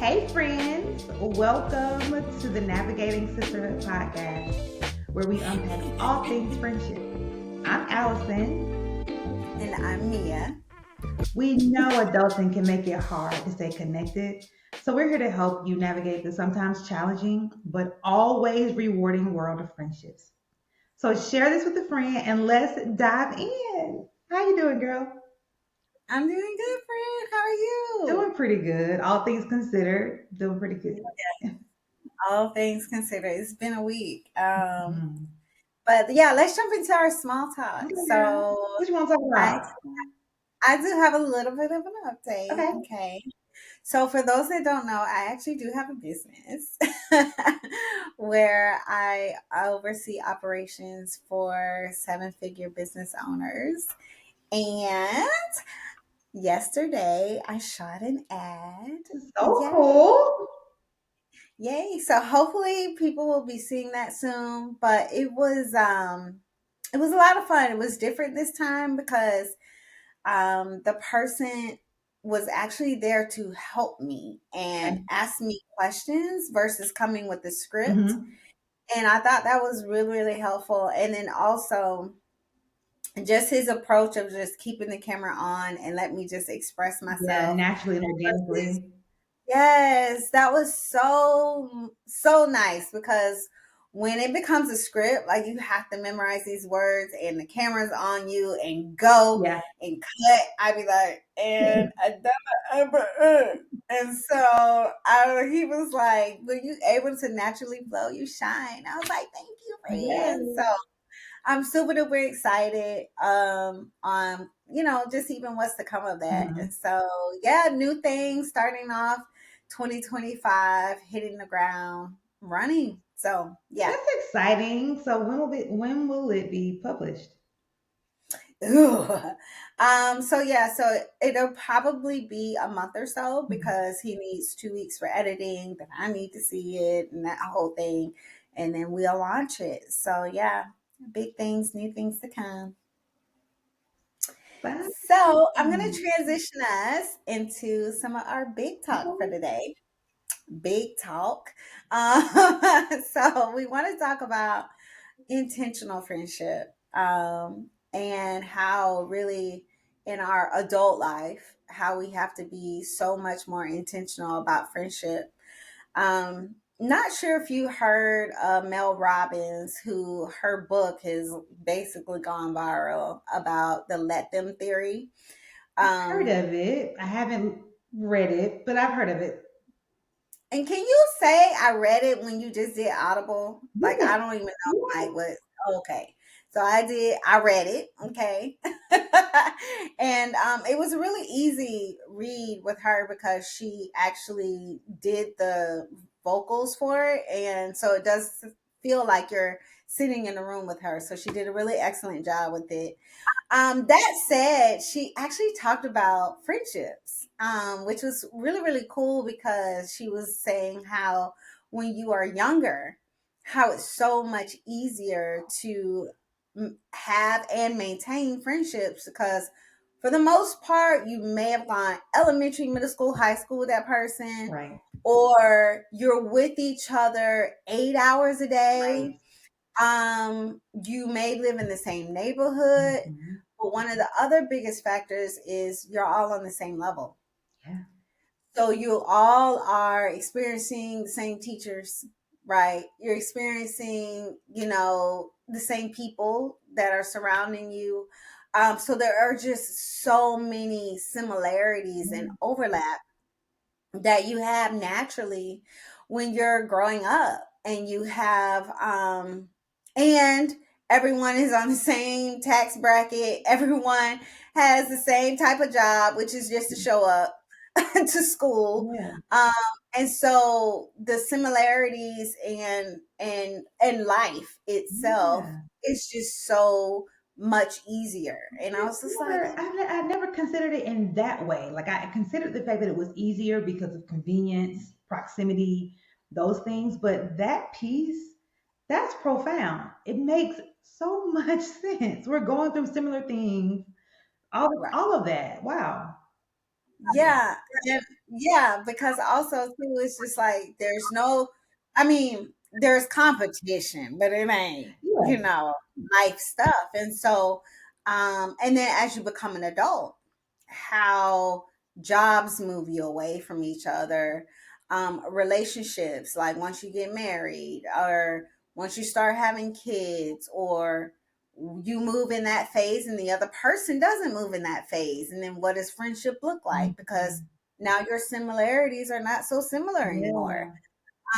Hey, friends, welcome to the Navigating Sisterhood podcast, where we unpack all things friendship. I'm Allison. And I'm Mia. We know adulting can make it hard to stay connected, so we're here to help you navigate the sometimes challenging but always rewarding world of friendships. So share this with a friend and let's dive in. How you doing, girl? I'm doing good, friend. How are you? Doing pretty good. All things considered, doing pretty good. All things considered, it's been a week. Mhm. But yeah, let's jump into our small talk. Okay, girl. So What you want to talk I about? I do have a little bit of an update. Okay. Okay. So for those that don't know, I actually do have a business where I oversee operations for seven-figure business owners. And yesterday I shot an ad. So Yay. cool. Yay. So hopefully people will be seeing that soon. But it was a lot of fun. It was different this time because the person was actually there to help me and Okay. ask me questions versus coming with the script. Hmm. And I thought that was really, really helpful. And then also just his approach of just keeping the camera on and let me just express Yeah, myself. naturally and organically. Yes, that was so nice because when it becomes a script, like you have to memorize these words and the camera's on you and go Yeah. and cut, I'd be like, and and so he was like, "Were you able to naturally flow? You shine." I was like, "Thank you, Yes. friend." So I'm super duper excited on just even what's to come of that. Hmm. And so yeah, new things starting off 2025, hitting the ground running. So yeah. That's exciting. So when will it be published? Ooh. So yeah, so it'll probably be a month or so Mhm. because he needs 2 weeks for editing, then I need to see it and that whole thing. And then we'll launch it. So yeah, big things, new things to come. Fun. So I'm going to transition us into some of our big talk for today. Big talk. So we want to talk about intentional friendship and how really in our adult life, how we have to be so much more intentional about friendship. Not sure if you heard Mel Robbins, who her book has basically gone viral about the let them theory. I've heard Um, of it. I haven't read it, but I've heard of it. and can you say I read it when you just did Audible? Like Yeah. I don't even know Yeah. like what. Okay, so I did. I read it. Okay, and it was a really easy read with her because she actually did the vocals for it, and so it does feel like you're sitting in a room with her. So she did a really excellent job with it. That said, she actually talked about friendships, which was really, really cool because she was saying how when you are younger, how it's so much easier to have and maintain friendships because for the most part, you may have gone elementary, middle school, high school with that person, Right. or you're with each other 8 hours a Right. day. You may live in the same neighborhood, Hmm. but one of the other biggest factors is you're all on the same level. Yeah. So you all are experiencing the same teachers, right? You're experiencing, the same people that are surrounding you. So there are just so many similarities and Yeah. overlap that you have naturally when you're growing up and you have and everyone is on the same tax bracket, everyone has the same type of job, which is just to show up to school. Yeah. um and so the similarities and life itself Yeah. is just so much easier, and I I've was just like, never, I never considered it in that way. Like I considered the fact that it was easier because of convenience, proximity, those things. But that piece, that's profound. It makes so much sense. We're going through similar things. All right. all of that. Wow. Yeah. Yeah, because also too, it's just like there's no, I mean, there's competition, but it ain't, Yeah. life stuff. And so, and then as you become an adult, how jobs move you away from each other, relationships, like once you get married or once you start having kids, or you move in that phase and the other person doesn't move in that phase. And then what does friendship look like? Because Mhm. now your similarities are not so similar anymore.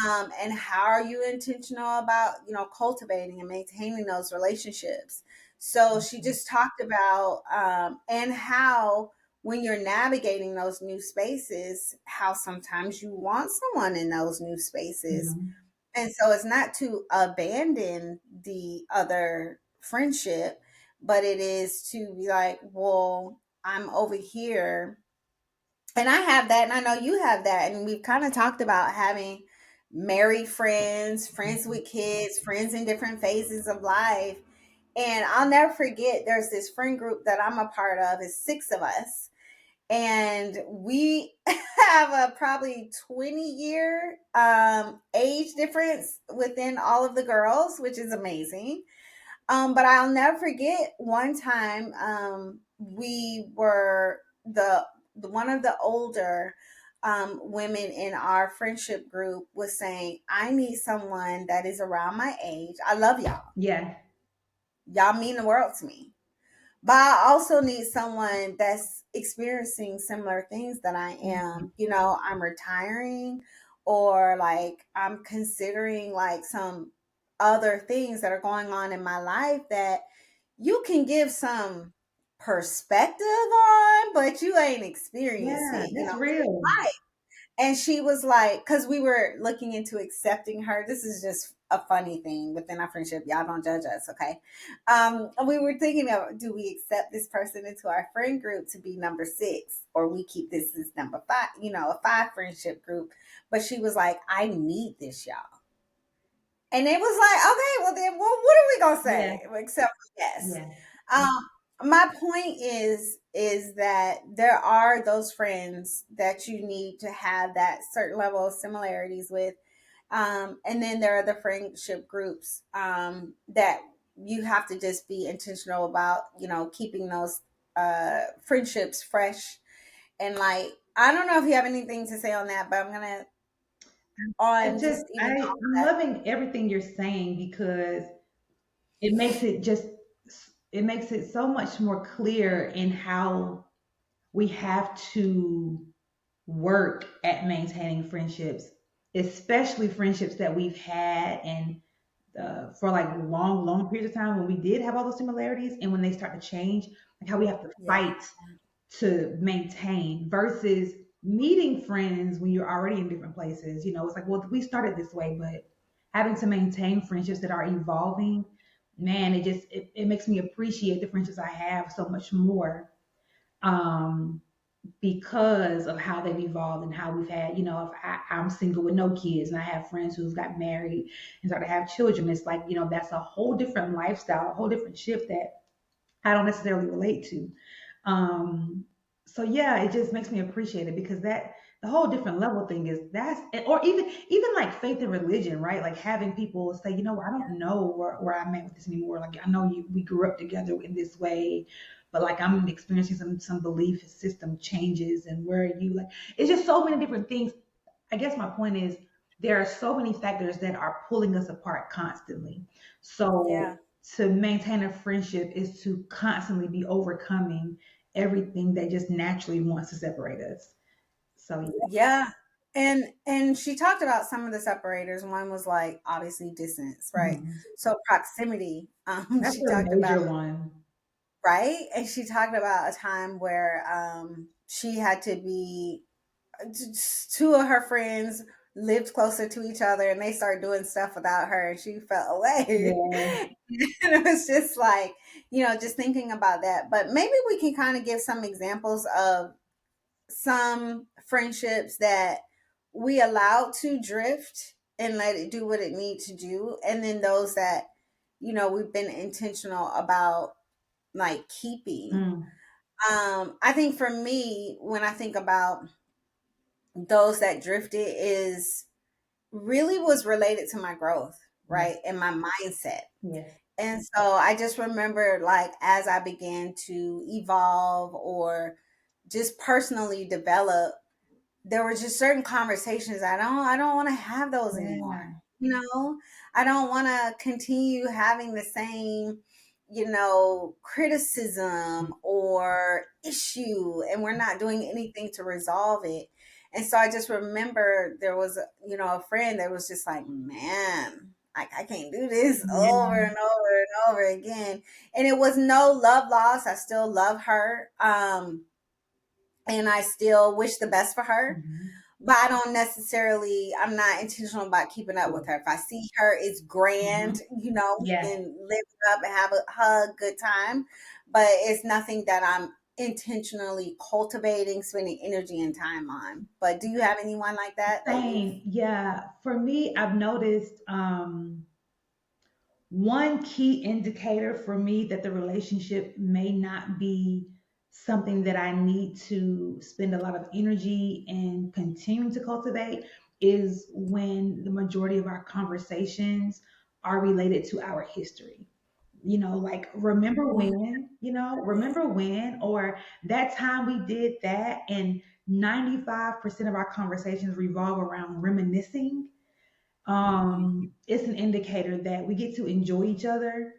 Yeah. And how are you intentional about cultivating and maintaining those relationships? So she Mhm. just talked about, and how when you're navigating those new spaces, how sometimes you want someone in those new spaces, Mhm. and so it's not to abandon the other friendship, but it is to be like, well, I'm over here and I have that, and I know you have that, and we've kind of talked about having married friends, friends Mhm. with kids, friends in different phases of life. And I'll never forget, there's this friend group that I'm a part of. It's six of us, and we have a probably 20-year age difference within all of the girls, which is amazing. But I'll never forget one time, we were the one of the older women in our friendship group was saying, I need someone that is around my age. I love y'all. Yeah. Y'all mean the world to me. But I also need someone that's experiencing similar things that I Mhm. am. I'm retiring, or like I'm considering like some other things that are going on in my life that you can give some perspective on, but you ain't experienced Yeah, it, that's real. and she was like, because we were looking into accepting her. This is just a funny thing within our friendship. Y'all don't judge us, okay? We were thinking of, do we accept this person into our friend group to be number six, or we keep this as number five, a five friendship group? But she was like, I need this, y'all. And it was like, okay, well then, well, what are we gonna Yeah. say except for yes? Yeah. My point is that there are those friends that you need to have that certain level of similarities with, and then there are the friendship groups that you have to just be intentional about, keeping those friendships fresh. And like, I don't know if you have anything to say on that, but I'm gonna on just even I'm that. loving everything you're saying because it makes it just it makes it so much more clear in how we have to work at maintaining friendships, especially friendships that we've had and for like long periods of time when we did have all those similarities and when they start to change, like how we have to Yeah, fight to maintain versus meeting friends when you're already in different places. It's like, well, we started this way, but having to maintain friendships that are evolving, man, it makes me appreciate the friendships I have so much more. Um, because of how they've evolved and how we've had, if I'm single with no kids and I have friends who've got married and started to have children, it's like, that's a whole different lifestyle, a whole different shift that I don't necessarily relate to. Um, so yeah, it just makes me appreciate it because that the whole different level thing is that's or even like faith and religion, right? Like having people say, I don't know where I'm at with this anymore. Like I know we grew up together in this way, but like I'm experiencing some belief system changes and where are you like it's just so many different things. I guess my point is there are so many factors that are pulling us apart constantly. yeah, So to maintain a friendship is to constantly be overcoming everything that just naturally wants to separate us. So yeah. yeah. And she talked about some of the separators. One was like obviously distance, right? Mhm. So proximity. That's She a talked about, major one. right, and she talked about a time where she had to be, two of her friends lived closer to each other, and they started doing stuff without her, and she felt away. Yeah. And it was just like, just thinking about that. But maybe we can kind of give some examples of some friendships that we allowed to drift and let it do what it needs to do, and then those that we've been intentional about like keeping. Mm. I think for me, when I think about those that drifted is really was related to my growth, Mhm. right? And my mindset. Yes. And so I just remember, like, as I began to evolve or just personally develop, there were just certain conversations I don't want to have those anymore. Yeah. You know, I don't want to continue having the same, criticism or issue, and we're not doing anything to resolve it. And so I just remember there was a friend that was just like, man, I can't do this over Yeah. and over and over again. And it was no love lost. I still love her. And I still wish the best for her, Mhm. but I don't necessarily, I'm not intentional about keeping up with Sure. her. If I see her, it's grand, Mhm. we Yes. can live it up and have a hug, good time, but it's nothing that I'm intentionally cultivating, spending energy and time on. But do you have anyone like that you've? Same. Yeah. For me, I've noticed one key indicator for me that the relationship may not be something that I need to spend a lot of energy and continuing to cultivate is when the majority of our conversations are related to our history. Like remember when, or that time we did that, and 95% of our conversations revolve around reminiscing. Mhm. It's an indicator that we get to enjoy each other,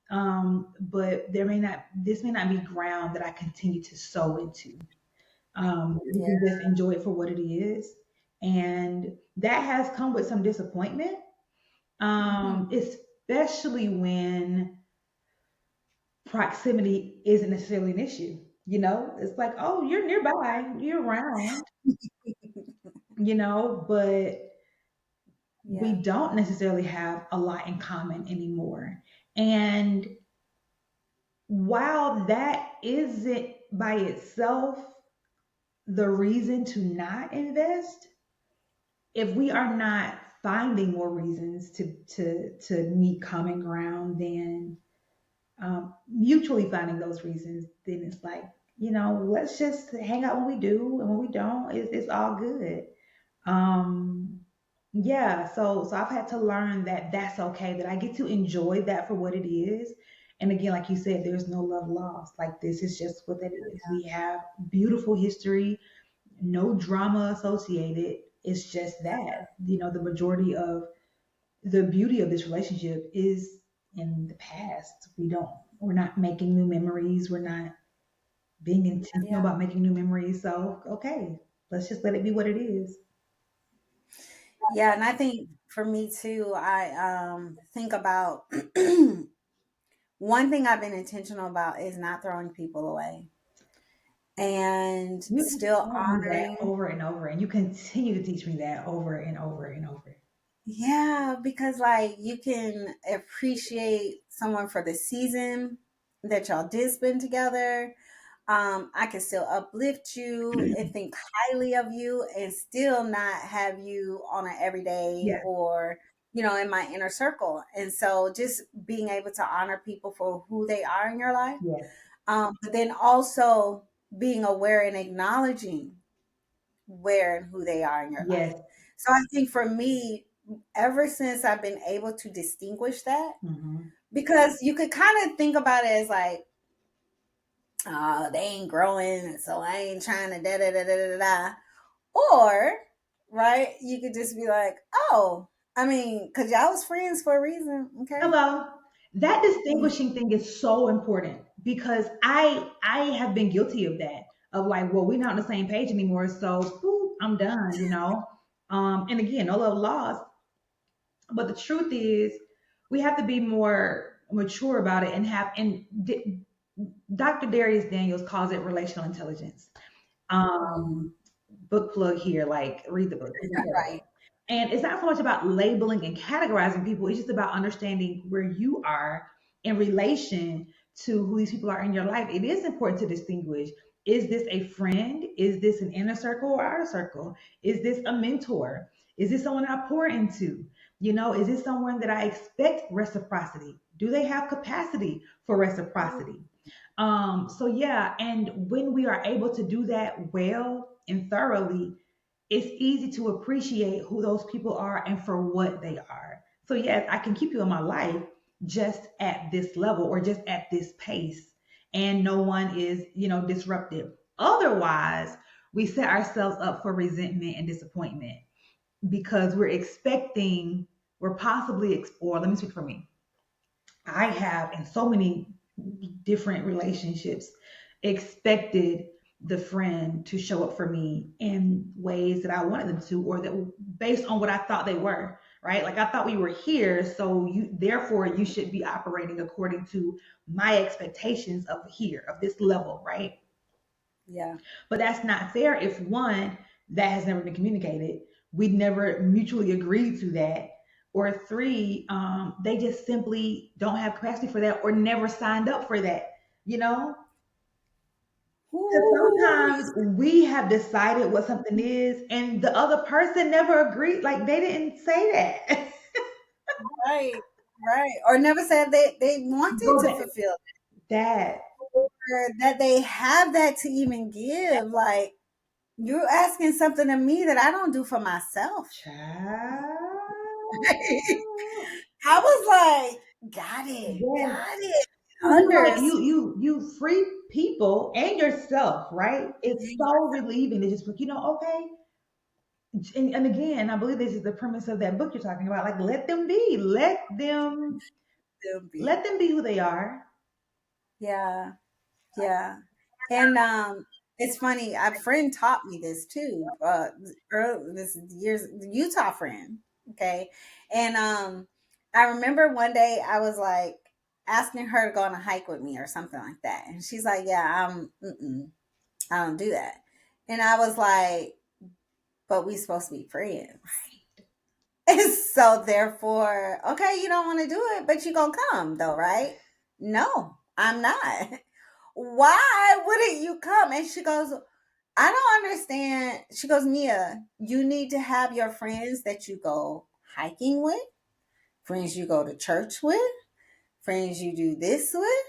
but this may not be ground that I continue to sow into. We Yeah, can just enjoy it for what it is, and that has come with some disappointment, hmm, especially when proximity isn't necessarily an issue. It's like, oh, you're nearby, you're around, but we yeah, don't necessarily have a lot in common anymore. And while that isn't by itself the reason to not invest, if we are not finding more reasons to meet common ground, then mutually finding those reasons, then it's like, let's just hang out when we do, and when we don't, it's all good. Um, yeah, so I've had to learn that that's okay, that I get to enjoy that for what it is. And again, like you said, there's no love lost. Like this is just what that is. We have beautiful history, no drama associated. It's just that, the majority of the beauty of this relationship is in the past. We're not making new memories. We're not being intentional yeah, about making new memories. So, okay, let's just let it be what it is. yeah. And I think for me too, I think about one thing I've been intentional about is not throwing people away and You have still told me that honoring. over and over, and you continue to teach me that over and over and over. Yeah, because like you can appreciate someone for the season that y'all did spend together. I can still uplift you and think highly of you and still not have you on an everyday Yeah, or, in my inner circle. And so just being able to honor people for who they are in your life, yes, but then also being aware and acknowledging where and who they are in your life. yes. So I think for me, ever since I've been able to distinguish that, Hmm. because you could kind of think about it as like, oh, they ain't growing, so I ain't trying to da da da da da da. Or, right, you could just be like, oh, I mean, because y'all was friends for a reason, okay? Hello. That Mm, distinguishing thing is so important because I have been guilty of that. Of like, well, we're not on the same page anymore, so boop, I'm done. And again, no love lost. But the truth is, we have to be more mature about it and Dr. Darius Daniels calls it relational intelligence. mm, Book plug here, like read the book. It's incredible. right. And it's not so much about labeling and categorizing people, it's just about understanding where you are in relation to who these people are in your life. It is important to distinguish, is this a friend? Is this an inner circle or outer circle? Is this a mentor? Is this someone I pour into? Is this someone that I expect reciprocity? Do they have capacity for reciprocity? So yeah, and when we are able to do that well and thoroughly, it's easy to appreciate who those people are and for what they are. So yes, I can keep you in my life just at this level or just at this pace, and no one is, disruptive. Otherwise, we set ourselves up for resentment and disappointment because we're possibly, or let me speak for me. I have in so many different relationships expected the friend to show up for me in ways that I wanted them to, or that based on what I thought they were, right? Like I thought we were here, so therefore you should be operating according to my expectations of here, of this level, right? Yeah. But that's not fair if one, that has never been communicated, we never mutually agreed to that, or three, they just simply don't have capacity for that or never signed up for that, you know? Because Ooh, you sometimes we have decided what something is and the other person never agreed, like they didn't say that. right, right. Or never said they wanted Go to back. fulfill That or that they have that to even give. Like you're asking something of me that I don't do for myself. child. I was like, Yes. got it, So you like understood. you free people and yourself, right? It's so relieving to just look, okay. And again, I believe this is the premise of that book you're talking about. Like, let them be, Be. let them be who they are. Yeah, yeah. And it's funny, a friend taught me this too. This years Utah friend. Okay. And I remember one day I was like asking her to go on a hike with me or something like that. And she's like, yeah, I don't do that. And I was like, but we supposed to be friends. And so therefore, okay, you don't want to do it, but you gonna come though, right? No, I'm not. Why wouldn't you come? And she goes, I don't understand. She goes, Mia, you need to have your friends that you go hiking with, friends you go to church with, friends you do this with.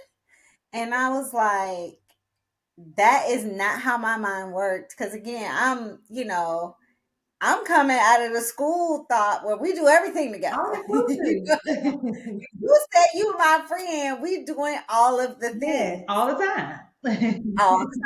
And I was like, that is not how my mind worked. Because again, I'm coming out of the school thought where we do everything All together. inclusive. You said you my friend, we doing all of the Yes, things all the time. all the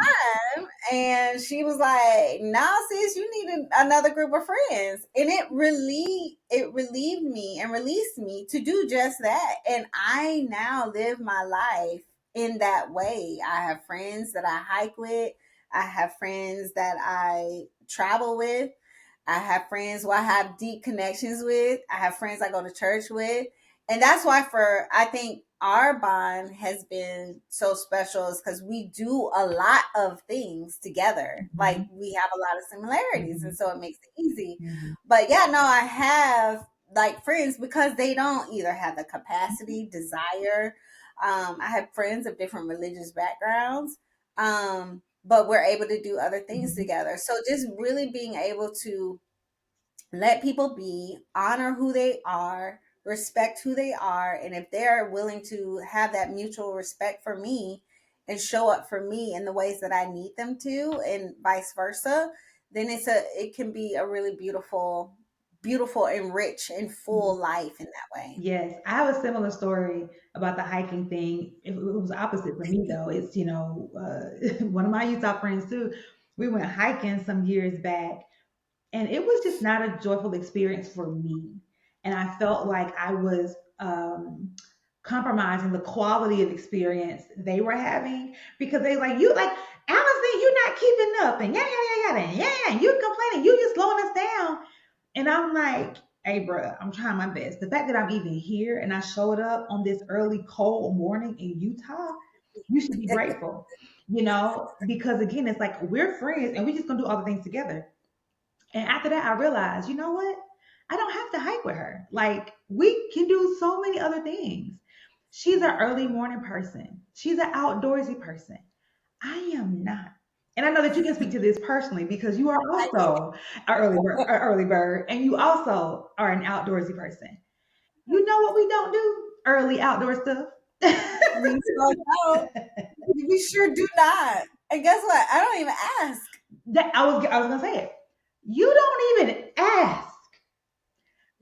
time. And she was like, nah, sis, you need another group of friends. And it relieved me and released me to do just that. And I now live my life in that way. I have friends that I hike with. I have friends that I travel with. I have friends who I have deep connections with. I have friends I go to church with. And that's why I think our bond has been so special is because we do a lot of things together. Like Mhm, we have a lot of similarities. And mhm, so it makes it easy. mhm. But yeah, no, I have like friends because they don't either have the capacity, desire. I have friends of different religious backgrounds. But we're able to do other things Mhm. together. So just really being able to let people be, honor who they are, respect who they are, and if they're willing to have that mutual respect for me and show up for me in the ways that I need them to and vice versa, then it can be a really beautiful and rich and full life in that way. Yes, I have a similar story about the hiking thing. It was opposite for me though. It's one of my Utah friends too. We went hiking some years back, and it was just not a joyful experience for me. And I felt like I was compromising the quality of experience they were having because they like you like Allison, you're not keeping up, and yeah, you complaining, you just slowing us down. And I'm like, hey, bruh, I'm trying my best. The fact that I'm even here and I showed up on this early, cold morning in Utah, you should be grateful, because again, it's like we're friends and we just gonna do all the things together. And after that, I realized, you know what? I don't have to hike with her. Like, we can do so many other things. She's an early morning person, she's an outdoorsy person. I am not. And I know that you can speak to this personally because you are also an early bird, and you also are an outdoorsy person. You know what we don't do? Early outdoor stuff. We so don't. We sure do not. And guess what? I don't even ask. That I was gonna say it. You don't even ask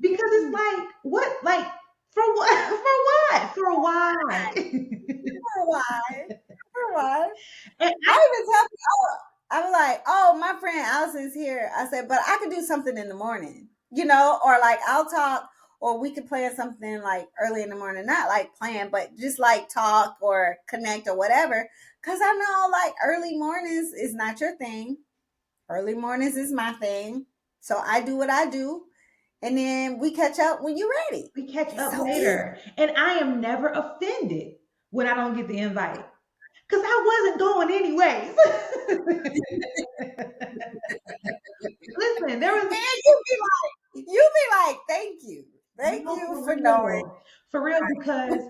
because it's like, what? Like, for what? For what? For why? For why? For why? And I even tell people, oh, I was like, oh, my friend Allison's here. I said, but I could do something in the morning, or like I'll talk, or we could plan something like early in the morning, not like plan, but just like talk or connect or whatever. Cause I know like early mornings is not your thing. Early mornings is my thing. So I do what I do. And then we catch up when you're ready. we catch It's up so easy. later. And I am never offended when I don't get the invite because I wasn't going anyways. Listen, there was And you be like, thank you. Thank no, you for for knowing. real. For real, because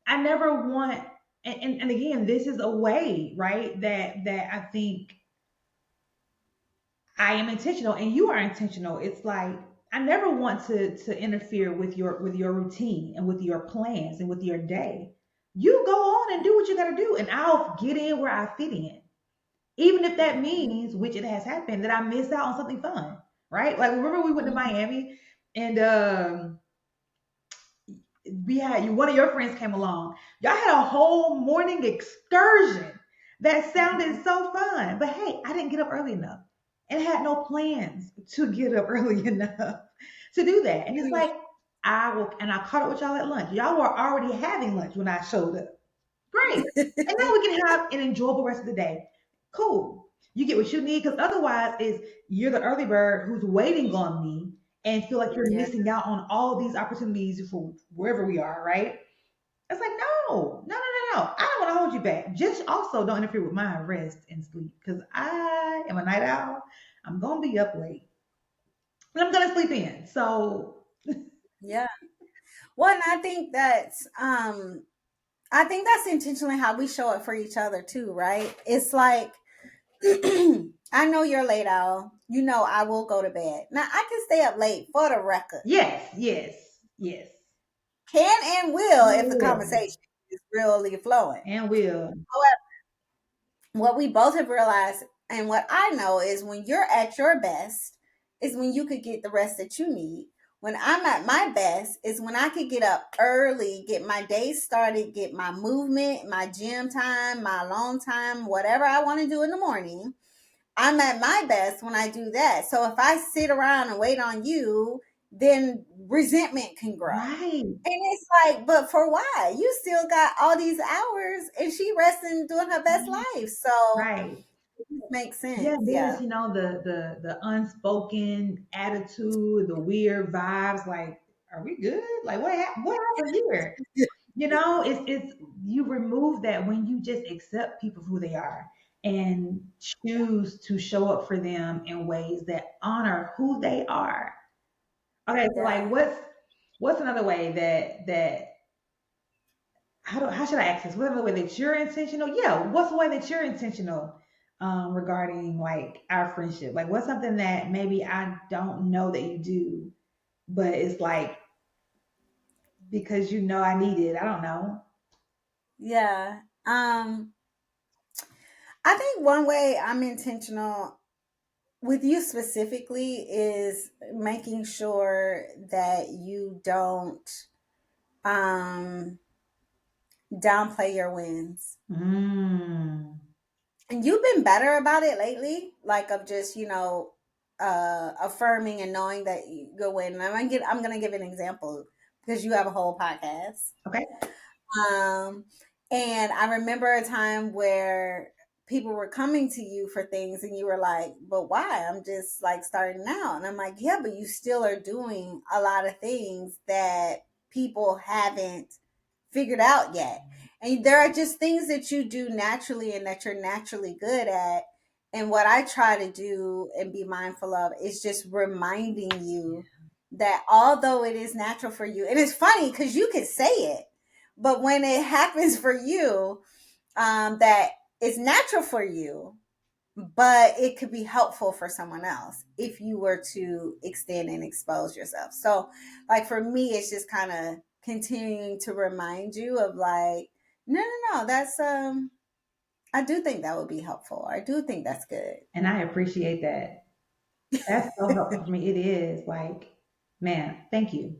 I never want, and again, this is a way, right? That I think I am intentional and you are intentional. It's like I never want to interfere with your routine and with your plans and with your day. You go on and do what you gotta do, and I'll get in where I fit in. Even if that means, which it has happened, that I miss out on something fun, right? Like remember we went to Mhm. Miami and we had one of your friends came along. Y'all had a whole morning excursion that sounded so fun. But hey, I didn't get up early enough and had no plans to get up early enough to do that. And it's like I caught up with y'all at lunch. Y'all were already having lunch when I showed up. Great. And now we can have an enjoyable rest of the day. Cool. You get what you need because otherwise is you're the early bird who's waiting on me and feel like you're Yeah. missing out on all these opportunities for wherever we are, right? It's like, no. I don't want to hold you back. Just also don't interfere with my rest and sleep because I am a night owl. I'm going to be up late and I'm going to sleep in. So, Yeah. Well, and I think that's intentionally how we show it for each other too, right? It's like I know you're late owl. You know I will go to bed. Now I can stay up late for the record. yes. Can and will if the Will conversation is really flowing. and will. What we both have realized and what I know is when you're at your best is when you could get the rest that you need. When I'm at my best is when I could get up early, get my day started, get my movement, my gym time, my alone time, whatever I want to do in the morning. I'm at my best when I do that. So if I sit around and wait on you, then resentment can grow. Right. And it's like, but for why? You still got all these hours and she resting doing her best life. So Right. it makes Yeah, sense. there's Yeah. the unspoken attitude, the weird vibes. Like, are we good? Like, what happened here? It's you remove that when you just accept people for who they are and choose to show up for them in ways that honor who they are. Okay, so like, Yeah. what's another way that how should I ask this? What's the way that you're intentional? Yeah, what's the way that you're intentional regarding like our friendship? Like, what's something that maybe I don't know that you do, but it's like because you know I need it. I don't know. Yeah. I think one way I'm intentional with you specifically is making sure that you don't um downplay your wins. Mm. And you've been better about it lately, like of just, affirming and knowing that you go win. And I'm gonna give an example because you have a whole podcast. Okay. Um, and I remember a time where people were coming to you for things and you were like, but why? I'm just like starting out. And I'm like, yeah, but you still are doing a lot of things that people haven't figured out yet. And there are just things that you do naturally and that you're naturally good at. And what I try to do and be mindful of is just reminding you that although it is natural for you, and it's funny because you could say it, but when it happens for you, that it's natural for you, but it could be helpful for someone else if you were to extend and expose yourself. So, like for me, it's just kind of continuing to remind you of like, no, that's I do think that would be helpful. I do think that's good. And I appreciate that. That's so helpful for me. It is like, man, thank you.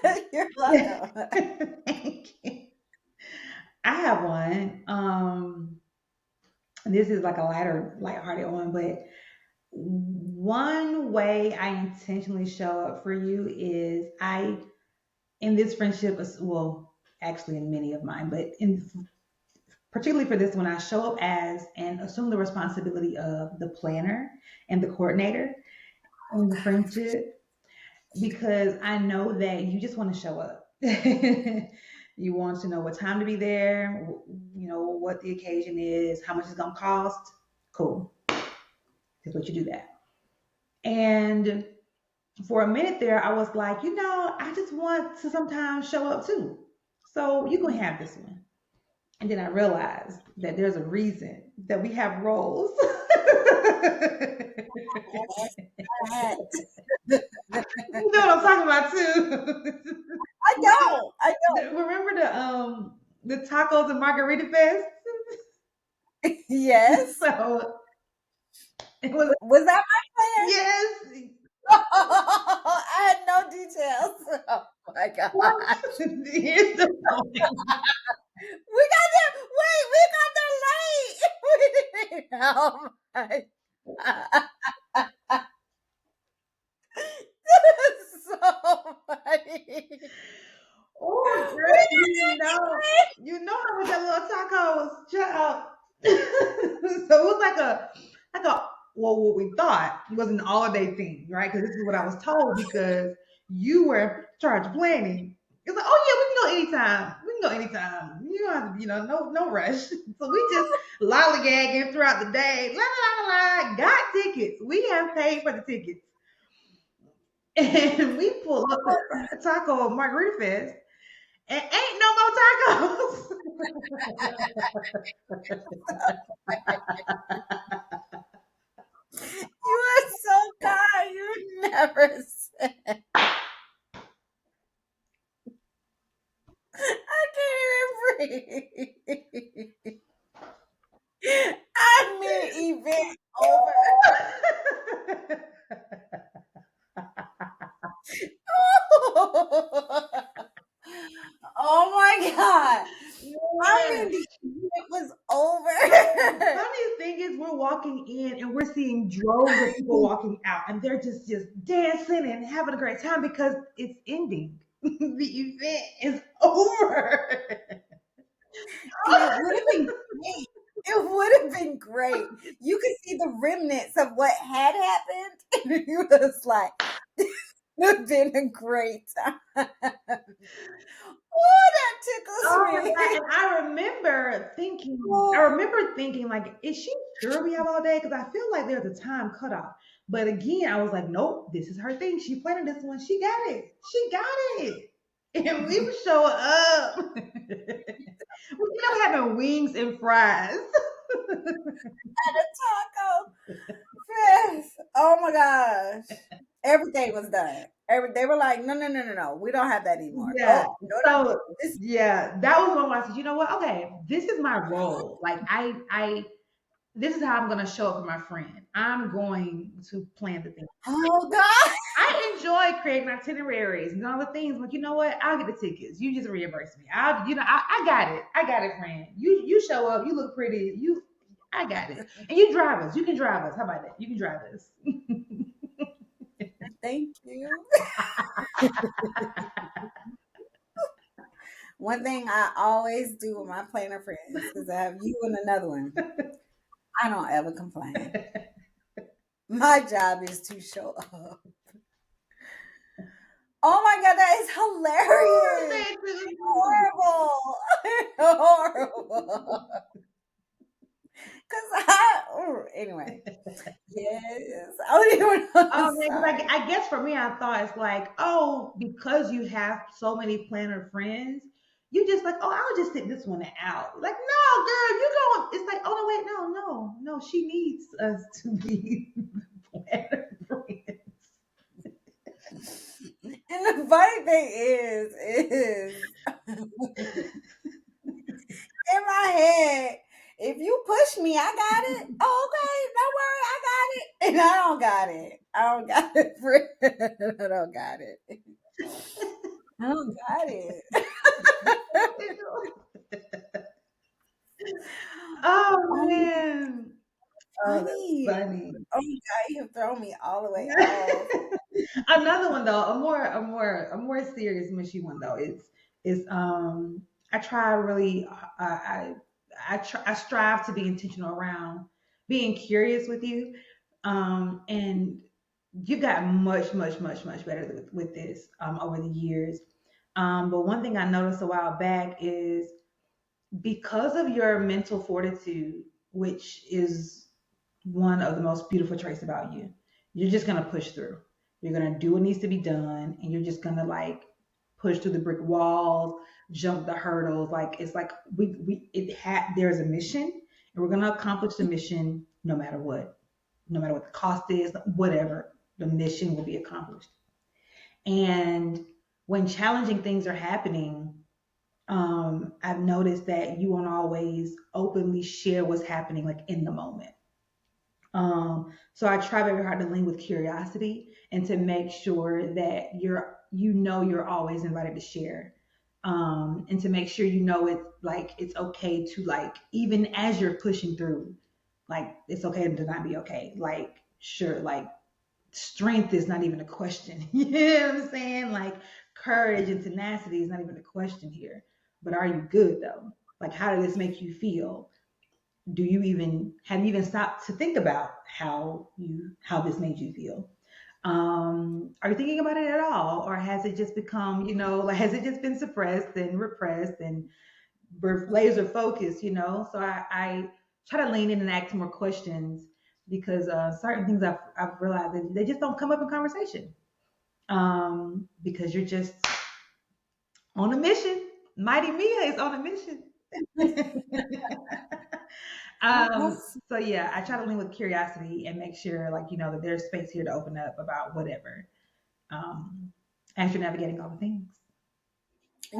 Thank You're you. welcome. Thank you. I have one. This is like a lighthearted one, but one way I intentionally show up for you is in this friendship, well, actually in many of mine, but in particularly for this one, I show up as and assume the responsibility of the planner and the coordinator Oh in the God, I friendship because I know that you just want to show up. You want to know what time to be there, what the occasion is, how much it's gonna cost. Cool. That's what you do that. And for a minute there, I was like, I just want to sometimes show up too. So you can have this one. And then I realized that there's a reason that we have roles. You know what I'm talking about too. I don't. I Remember the tacos and margarita fest? don't. Yes. So it was Was that my yes. plan? I had no details. Oh my Well, gosh. here's the point. We got there. Wait, we got there late. We didn't. Oh my God. This is so funny. Oh, We girl, got there too late. you know how much that little tacos, child. So it was like a well, what we thought it was an all day thing, right? Because this is what I was told because you were in charge of planning. It's like, oh yeah, we can go anytime. We can go anytime. You don't have to, no rush. So we just lollygagging throughout the day. La la la la. Got tickets. We have paid for the tickets, and we pull up to Taco Margarita Fest, and ain't no more You are so kind. You never said. I can't even breathe. I mean, event over. Oh my God. I tacos. mean, the event was over. Funny thing is, we're walking in and we're seeing droves of people walking out, and they're just dancing and having a great time because it's ending. The event is over. And it would have been great. It would have been great. You could see the remnants of what had happened, and you was like, "This would have been a great time." Oh, that tickles Oh my God. me. And I remember thinking, like, is she sure we have all day? Because I feel like there's a time cutoff. But again, I was like, nope, this is her thing. She planning this one. She got it. She got it. And we would show up. We having wings and fries. At a taco fest. Oh my gosh. Everything was done. They were like, no, no, no, no, no. We don't have that anymore. Yeah. Oh, no, no. So This, yeah, that was one where I said, you know what? Okay, this is my role. Like I this is how I'm gonna show up for my friend. I'm going to plan the thing. oh God. I enjoy creating itineraries and all the things, but you know what? I'll get the tickets. You just reimburse me. I got it. I got it, friend. You show up, you look pretty, I got it. And you drive us. You can drive us. How about that? You can drive us. Thank you. One thing I always do with my planner friends, because I have you and another one, I don't ever complain. My job is to show up. Oh my God, that is Oh, hilarious. thank you. Horrible. Horrible. Because anyway, yes. I don't even know. Oh I'm man, because sorry. I guess for me, I thought it's like, oh, because you have so many planner friends, you just like, oh, I'll just sit this one out. Like, no, girl, you don't. It's like, oh no, wait, no, no, no. She needs us to be planner friends. And the funny thing is in my head, if you push me, I got it. Oh, okay, don't worry, I got it. And I don't got it. I don't got it. I don't got it. I don't got it. Oh Oh, man. Oh, that's funny. funny. Oh my God, you have thrown me all the way off. Another one though, a more serious mushy one though. It's I try really I strive to be intentional around being curious with you. And you got much better with this over the years. But one thing I noticed a while back is because of your mental fortitude, which is one of the most beautiful traits about you, you're just gonna push through. You're gonna do what needs to be done, and you're just gonna like push through the brick walls, jump the hurdles. Like it's like there's a mission, and we're gonna accomplish the mission no matter what the cost is, whatever. The mission will be accomplished. And when challenging things are happening, I've noticed that you won't always openly share what's happening like in the moment. So I try very hard to lean with curiosity and to make sure that you're always invited to share. And to make sure it's okay to like even as you're pushing through, like it's okay to not be okay. Like sure, like strength is not even a question. You know what I'm saying? Like courage and tenacity is not even a question here. But are you good though? Like how did this make you feel? Do you even have you even stopped to think about how this made you feel? Are you thinking about it at all, or has it just become, like has it just been suppressed and repressed and we're laser focused? So I try to lean in and ask more questions because certain things I've realized that they just don't come up in conversation because you're just on a mission. Mighty Mia is on a mission. So yeah, I try to lean with curiosity and make sure, like, that there's space here to open up about whatever. As you're navigating all the things.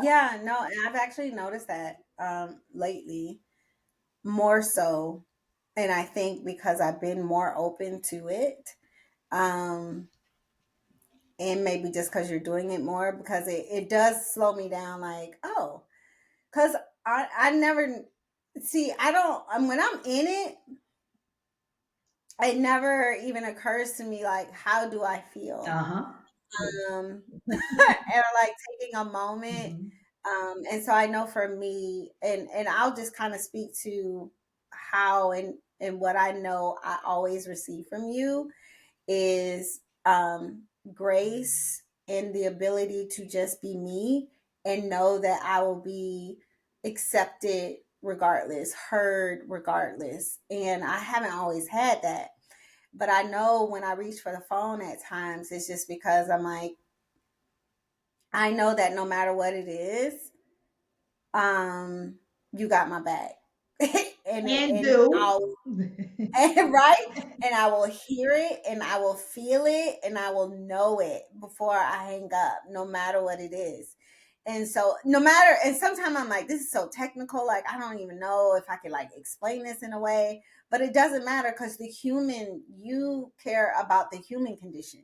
Yeah, no, and I've actually noticed that lately more so. And I think because I've been more open to it, um, and maybe just because you're doing it more, because it does slow me down. Like, oh, because I never see, I don't, when I'm in it never even occurs to me, like, how do I feel? Uh huh. And like taking a moment. Hmm. And so I know for me, and I'll just kind of speak to how and what I know I always receive from you is grace and the ability to just be me and know that I will be accepted regardless, heard regardless. And I haven't always had that. But I know when I reach for the phone at times, it's just because I'm like, I know that no matter what it is, you got my back. And And do. I'll and right, and I will hear it and I will feel it and I will know it before I hang up, no matter what it is. And so no matter, and sometimes I'm like, this is so technical, like I don't even know if I could like explain this in a way, but it doesn't matter because the human, you care about the human condition.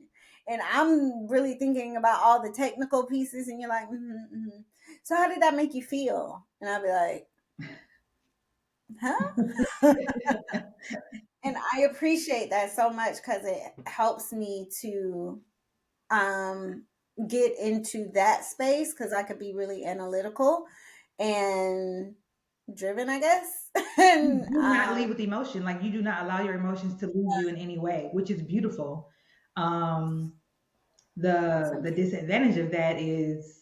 And I'm really thinking about all the technical pieces, and you're like, so how did that make you feel? And I'll be like, huh? And I appreciate that so much because it helps me to um, get into that space because I could be really analytical and driven, I guess. You And do not lead with emotion. Like you do not allow your emotions to lead you in any way, which is beautiful. Um, the thank you. disadvantage of that is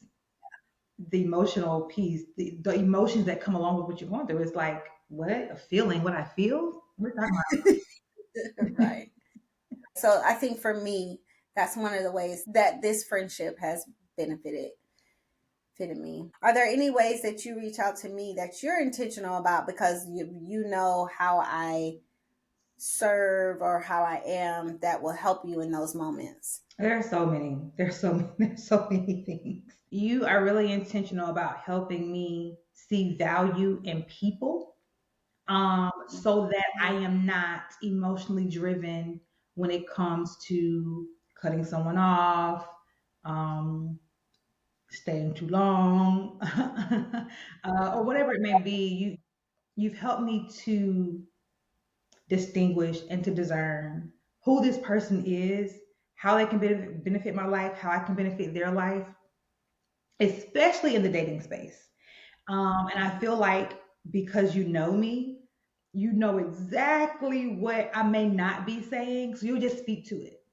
the emotional piece, the emotions that come along with what you're going through. It's like, what? A feeling, what I feel? We're talking about. Right. So I think for me, that's one of the ways that this friendship has benefited fitted me. Are there any ways that you reach out to me that you're intentional about because you know how I serve or how I am that will help you in those moments? There are so many. There's so many things. You are really intentional about helping me see value in people, so that I am not emotionally driven when it comes to cutting someone off, um, staying too long, or whatever it may be. You've helped me to distinguish and to discern who this person is, how they can benefit my life, how I can benefit their life, especially in the dating space. And I feel like because you know me, you know exactly what I may not be saying, so you'll just speak to it.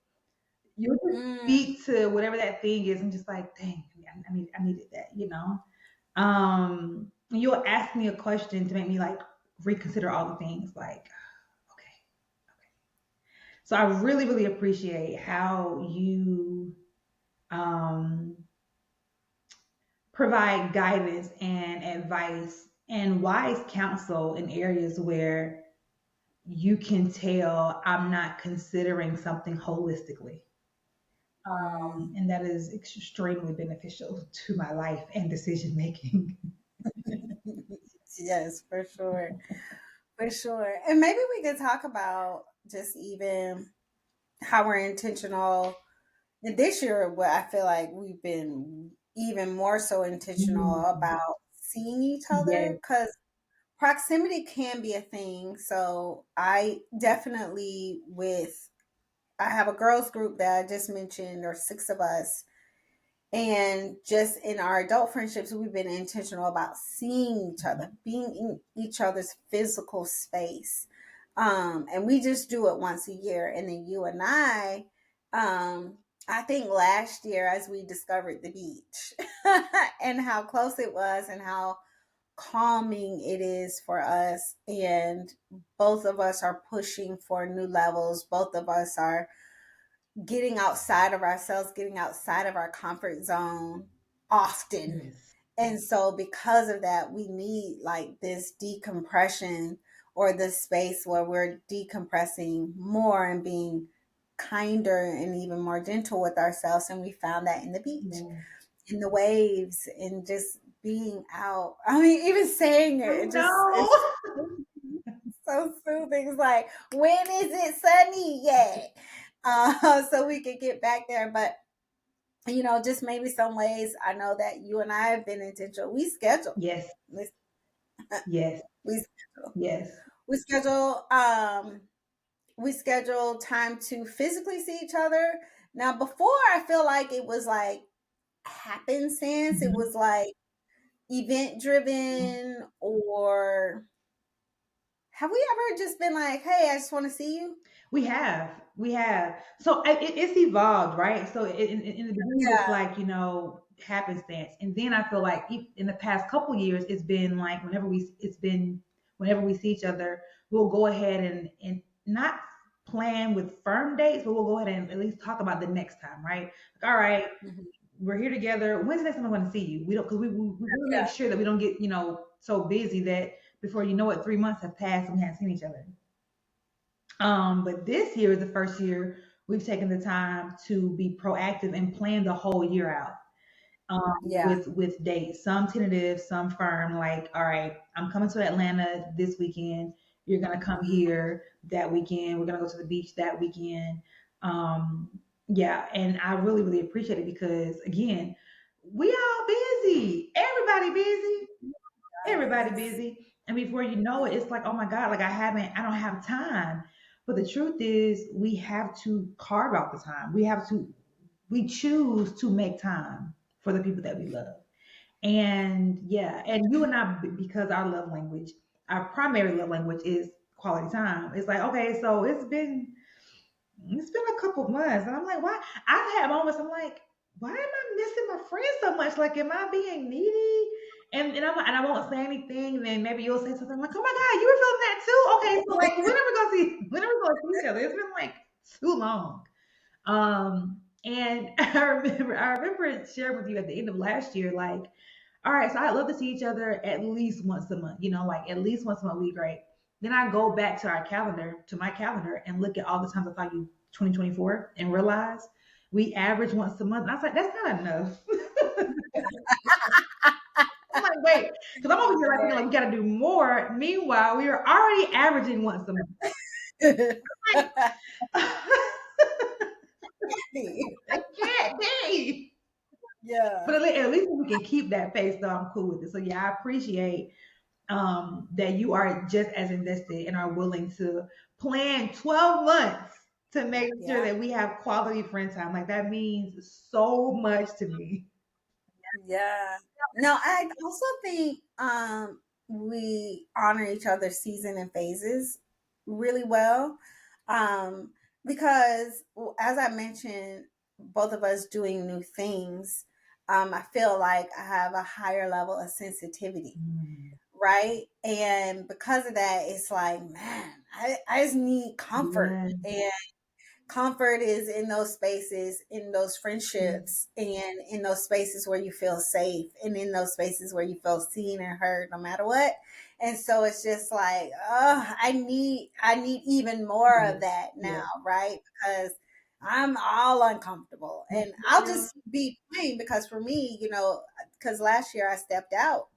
You'll just Mm, speak to whatever that thing is. I'm just like, dang, I needed that, you know. You'll ask me a question to make me like reconsider all the things. Like, okay, okay. So I really, really appreciate how you um, provide guidance and advice and wise counsel in areas where you can tell I'm not considering something holistically. And that is extremely beneficial to my life and decision making. yes, for sure. For sure. And maybe we could talk about just even how we're intentional. And this year, what I feel like we've been even more so intentional Mm, about seeing each yes, other because proximity can be a thing. So I definitely, I have a girls group that I just mentioned, or six of us, and just in our adult friendships, we've been intentional about seeing each other, being in each other's physical space. And we just do it once a year. And then you and I think last year, as we discovered the beach and how close it was and how calming it is for us. And both of us are pushing for new levels. Both of us are getting outside of ourselves, getting outside of our comfort zone often. yes, And so, because of that, we need like this decompression or this space where we're decompressing more and being kinder and even more gentle with ourselves. And we found that in the beach, yes. in the waves, and just being out. I mean, even saying it, I it just, know. it's so soothing. It's like, when is it sunny yet? So we could get back there. But just maybe some ways I know that you and I have been intentional. We schedule. Yes, We yes, we schedule. yes. We schedule. We schedule time to physically see each other. Now, before I feel like it was like happenstance. It Mhm. was like event driven. Or have we ever just been like, "Hey, I just want to see you"? We have. So it's evolved, right? So in the beginning, it's Yeah. like happenstance, and then I feel like in the past couple years, it's been like whenever we see each other, we'll go ahead and not plan with firm dates, but we'll go ahead and at least talk about the next time, right? Like, all right, Mhm. we're here together. When's the next time I want to see you? We don't because we want to make Yeah. sure that we don't get so busy that before you know it, 3 months have passed and we haven't seen each other. But this year is the first year we've taken the time to be proactive and plan the whole year out Yeah. with dates, some tentative, some firm. Like, all right, I'm coming to Atlanta this weekend. You're gonna come Mhm. here that weekend. We're gonna go to the beach that weekend. Yeah, and I really, really appreciate it because again, we all busy. Everybody busy. Everybody Yes. busy. And before you know it, it's like, oh my God, like I don't have time. But the truth is, we have to carve out the time. We choose to make time for the people that we love. And yeah, and you and I, because our primary love language is quality time. It's like, okay, so it's been a couple months, and I'm like, why? I've had moments. I'm like, why am I missing my friend so much? Like, am I being needy? And I won't say anything. And then maybe you'll say something like, oh my God, you were feeling that too. Okay, so like, when are we gonna see? When are we gonna see each other? It's been like too long. And I remember sharing with you at the end of last year, like, all right, so I'd love to see each other at least once a month, like at least once a month would be great. Then I go back to my calendar and look at all the times I thought you 2024 and realize we average once a month. And I was like, that's not enough. I'm like, wait, because I'm over here like thinking like we gotta do more. Meanwhile, we are already averaging once a month. keep that pace, though I'm cool with it. So yeah, I appreciate that you are just as invested and are willing to plan 12 months to make sure Yeah. that we have quality friend time. Like that means so much to me. Yeah. No, I also think we honor each other's season and phases really well. Um because as I mentioned, both of us doing new things, I feel like I have a higher level of sensitivity, Mm. right? And because of that, it's like, man, I just need comfort. Yeah. And comfort is in those spaces, in those friendships, and in those spaces where you feel safe, and in those spaces where you feel seen and heard no matter what. And so it's just like, oh, I need even more of Yes. that now, Yes. right? Because I'm all uncomfortable. And I'll Yeah. just be plain, because for me, because last year I stepped out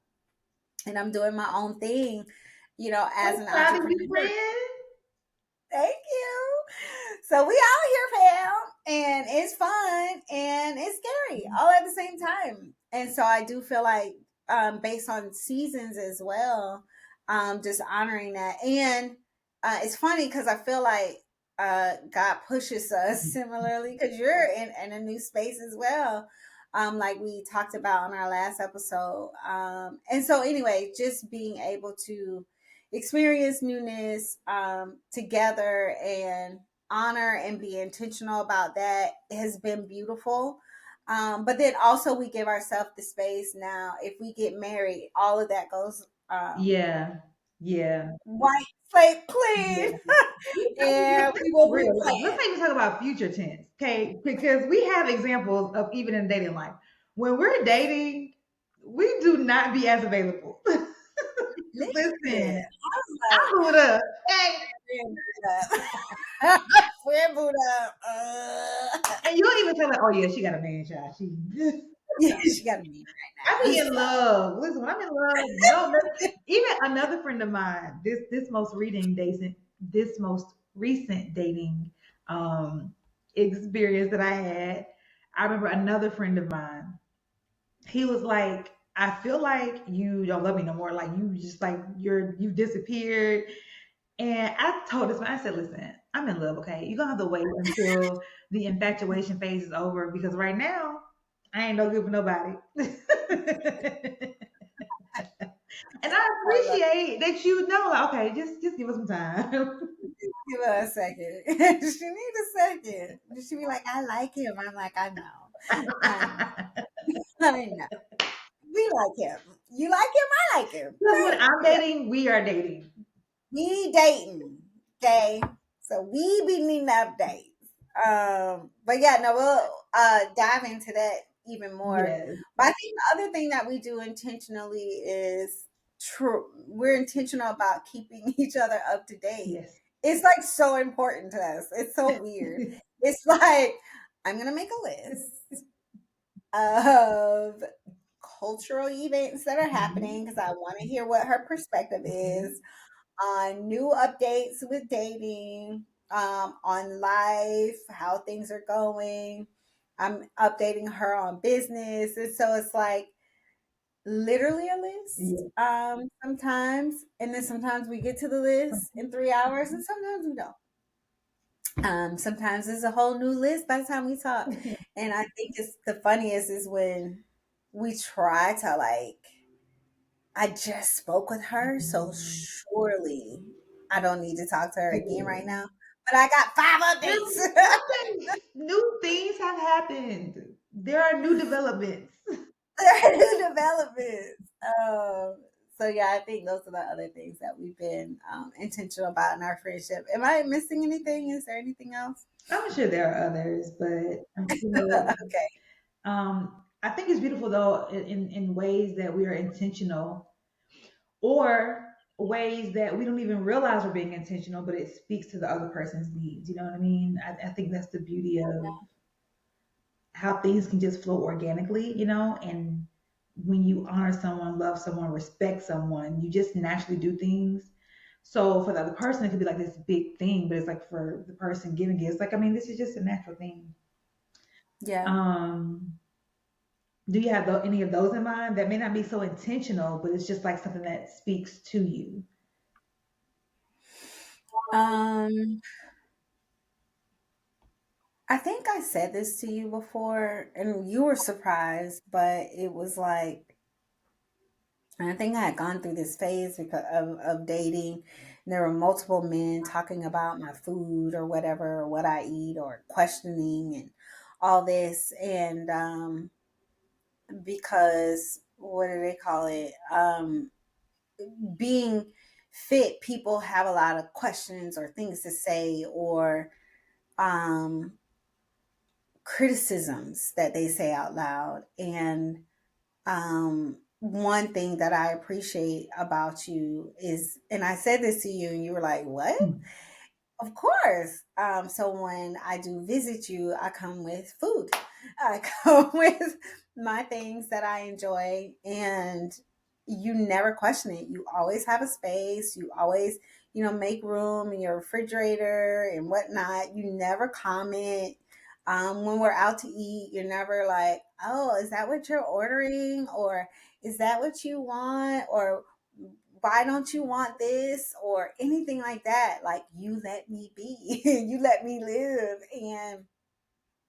and I'm doing my own thing, as So an proud of you, entrepreneur. friend. Thank you. So we out here, fam, and it's fun and it's scary all at the same time. And so I do feel like, based on seasons as well, just honoring that. And it's funny because I feel like God pushes us similarly, because you're in a new space as well. Like we talked about on our last episode. And so anyway, just being able to experience newness together and honor and be intentional about that has been beautiful. But then also we give ourselves the space now. If we get married, all of that goes Yeah. Yeah. white slate Yeah. clean, Let's and be we will real. Like, let's replan. not even talk about future tense, okay? Because we have examples of even in dating life. When we're dating, we do not be as available. Listen, Listen, I was I like, blew it up. Okay. friend boot up. Friend boot up. And you don't even tell her, oh yeah, she got a man child. She Yeah, she got me I right be in now. love. Listen, when I'm in love, no, even another friend of mine, this most recent dating um experience that I had, I remember another friend of mine. He was like, I feel like you don't love me no more. Like you just like you disappeared. And I told this man, I said, listen, I'm in love, okay? You're gonna have to wait until the infatuation phase is over because right now I ain't no good for nobody. And I I love appreciate that you know, like, okay, just give us some time. Give her a second. She need a second. She be like, I like him. I'm like, I know. I know. I know. We like him. You like him? I like him. Because when Great. I'm Yeah. dating, we are dating. We dating. Okay. So we be needing updates. But yeah, no, we'll dive into that even more. Yes, But I think the other thing that we do intentionally is true. We're intentional about keeping each other up to date. yes. It's like so important to us. It's so weird. It's like I'm gonna make a list of cultural events that are Mhm, happening because I want to hear what her perspective mhm. is on new updates with dating, on life, how things are going. I'm updating her on business. And so it's like literally a list Yeah. sometimes. And then sometimes we get to the list in 3 hours and sometimes we don't. Sometimes it's a whole new list by the time we talk. And I think it's the funniest is when we try to like, I just spoke with her, so surely I don't need to talk to her again right Yeah. now. But I got five updates. Something new things have happened. There are new developments. There are new developments. So yeah, I think those are the other things that we've been intentional about in our friendship. Am I missing anything? Is there anything else? I'm sure there are others, but you know, Okay. I think it's beautiful though in ways that we are intentional or ways that we don't even realize we're being intentional, but it speaks to the other person's needs. You know what I mean? I think that's the beauty of how things can just flow organically, and when you honor someone, love someone, respect someone, you just naturally do things. So for the other person, it could be like this big thing, but it's like for the person giving it, it's like, I mean, this is just a natural thing. Yeah. Um, Do you have any of those in mind that may not be so intentional, but it's just like something that speaks to you? Um, I think I said this to you before, and you were surprised, but it was like, and I think I had gone through this phase because of dating. And there were multiple men talking about my food or whatever, or what I eat, or questioning and all this. And because what do they call it? Being fit, people have a lot of questions or things to say, or um, criticisms that they say out loud. And one thing that I appreciate about you is, and I said this to you, and you were like, "What?" Of course. So when I do visit you, I come with food. I come with my things that I enjoy, and you never question it. You always have a space. You always, make room in your refrigerator and whatnot. You never comment. When we're out to eat, you're never like, "Oh, is that what you're ordering?" or "Is that what you want?" or "Why don't you want this?" or anything like that. Like, you let me be, you let me live. And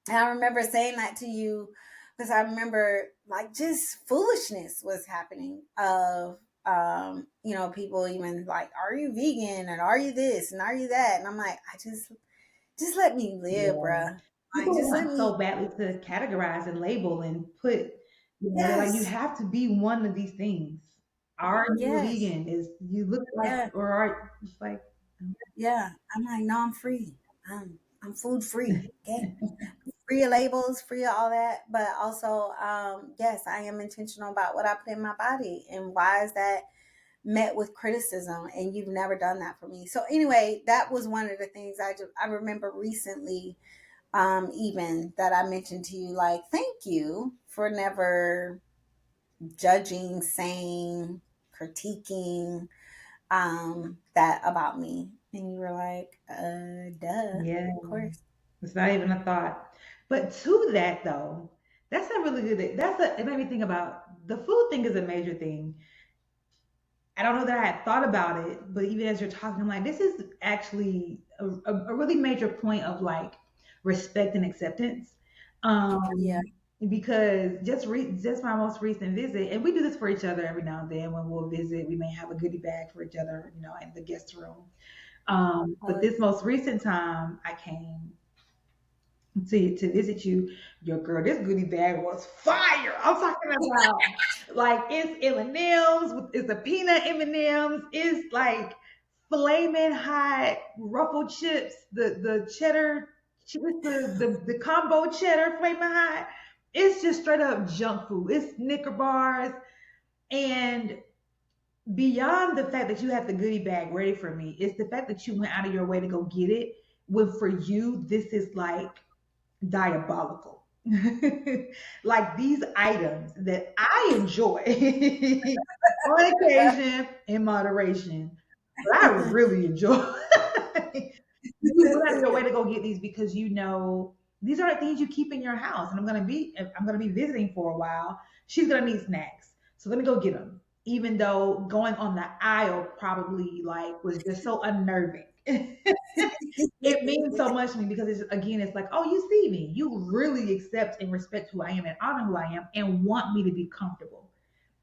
I remember saying that to you because I remember like just foolishness was happening of, people even like, "Are you vegan? And are you this? And are you that?" And I'm like, just let me live, Yeah. bruh. Like, People just let want me, so badly to categorize and label and put, they're like, you yes, have to be one of these things. Are you a yes, vegan? Is you look like, yeah, or are it's like, yeah. I'm like, no, I'm free. I'm food free. Okay. Free of labels, free of all that, but also, yes, I am intentional about what I put in my body. And why is that met with criticism? And you've never done that for me. So anyway, that was one of the things I remember recently, even that I mentioned to you, like, thank you for never judging, saying, critiquing, that about me. And you were like, duh, yeah, of course. it's not even a thought. But to that though, that's a really good. It made me think about the food thing is a major thing. I don't know that I had thought about it, but even as you're talking, I'm like, this is actually a really major point of like respect and acceptance. Yeah. Because just my most recent visit, and we do this for each other every now and then when we'll visit, we may have a goodie bag for each other, in the guest room. But Oh, this most recent time I came to visit you, your girl, this goodie bag was fire. I'm talking about like it's M&Ms, it's a peanut M&Ms, it's like flaming hot ruffled chips, the cheddar, the combo cheddar flaming hot. It's just straight up junk food. It's Snicker bars, and beyond the fact that you have the goodie bag ready for me, it's the fact that you went out of your way to go get it. When for you, this is like diabolical. Like these items that I enjoy on occasion in moderation, but I really enjoy. You went out of your way to go get these because these aren't things you keep in your house, and I'm gonna be visiting for a while. She's gonna need snacks, so let me go get them. Even though going on the aisle probably like was just so unnerving. It means so much to me because it's like, oh, you see me, you really accept and respect who I am and honor who I am and want me to be comfortable.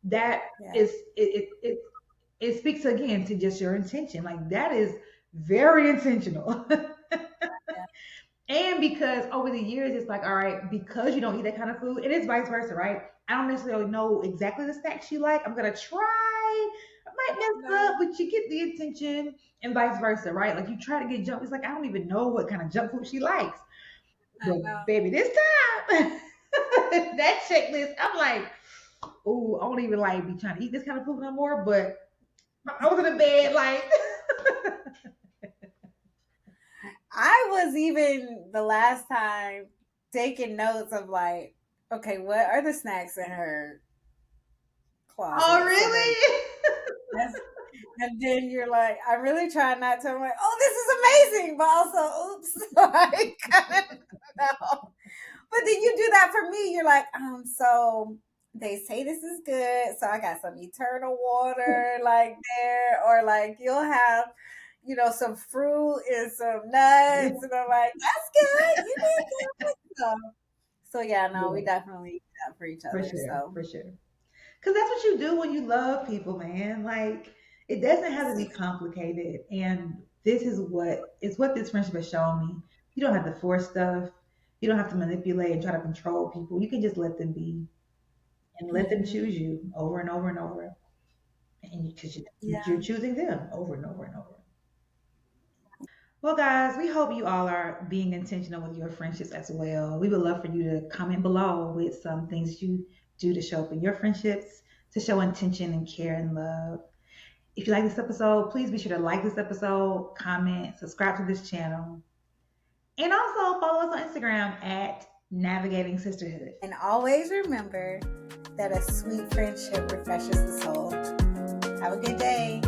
That yeah, is it speaks again to just your intention. Like that is very intentional. yeah, And because over the years, it's like, all right, because you don't eat that kind of food, and it's vice versa, right? I don't necessarily know exactly the snacks you like. I'm gonna try. I might mess right, up, but you get the intention, and vice versa, right? Like you try to get junk. It's like I don't even know what kind of junk food she likes, I but know. baby, this time that checklist, I'm like, oh, I don't even like be trying to eat this kind of food no more. But I was in the bed like, I was even the last time taking notes of like, okay, what are the snacks in her oh closet? So then, really? yes, and then you're like, I really try not to. I'm like, oh, this is amazing, but also, oops, like, no. But then you do that for me. You're like, so. they say this is good, so I got some eternal water like there, or like you'll have, some fruit and some nuts, and I'm like, that's good. You did good. So yeah, no, we Yeah, definitely do that for each for other. sure, So for sure. Because that's what you do when you love people, man. Like, it doesn't have to be complicated. And this is what it's what this friendship has shown me. You don't have to force stuff. You don't have to manipulate and try to control people. You can just let them be and let them hmm choose you over and over and over. And because you're yeah, choosing them over and over and over. Well, guys, we hope you all are being intentional with your friendships as well. We would love for you to comment below with some things you do to show up in your friendships, to show intention and care and love. If you like this episode, please be sure to like this episode, comment, subscribe to this channel, and also follow us on Instagram at Navigating Sisterhood. and always remember that a sweet friendship refreshes the soul. Have a good day.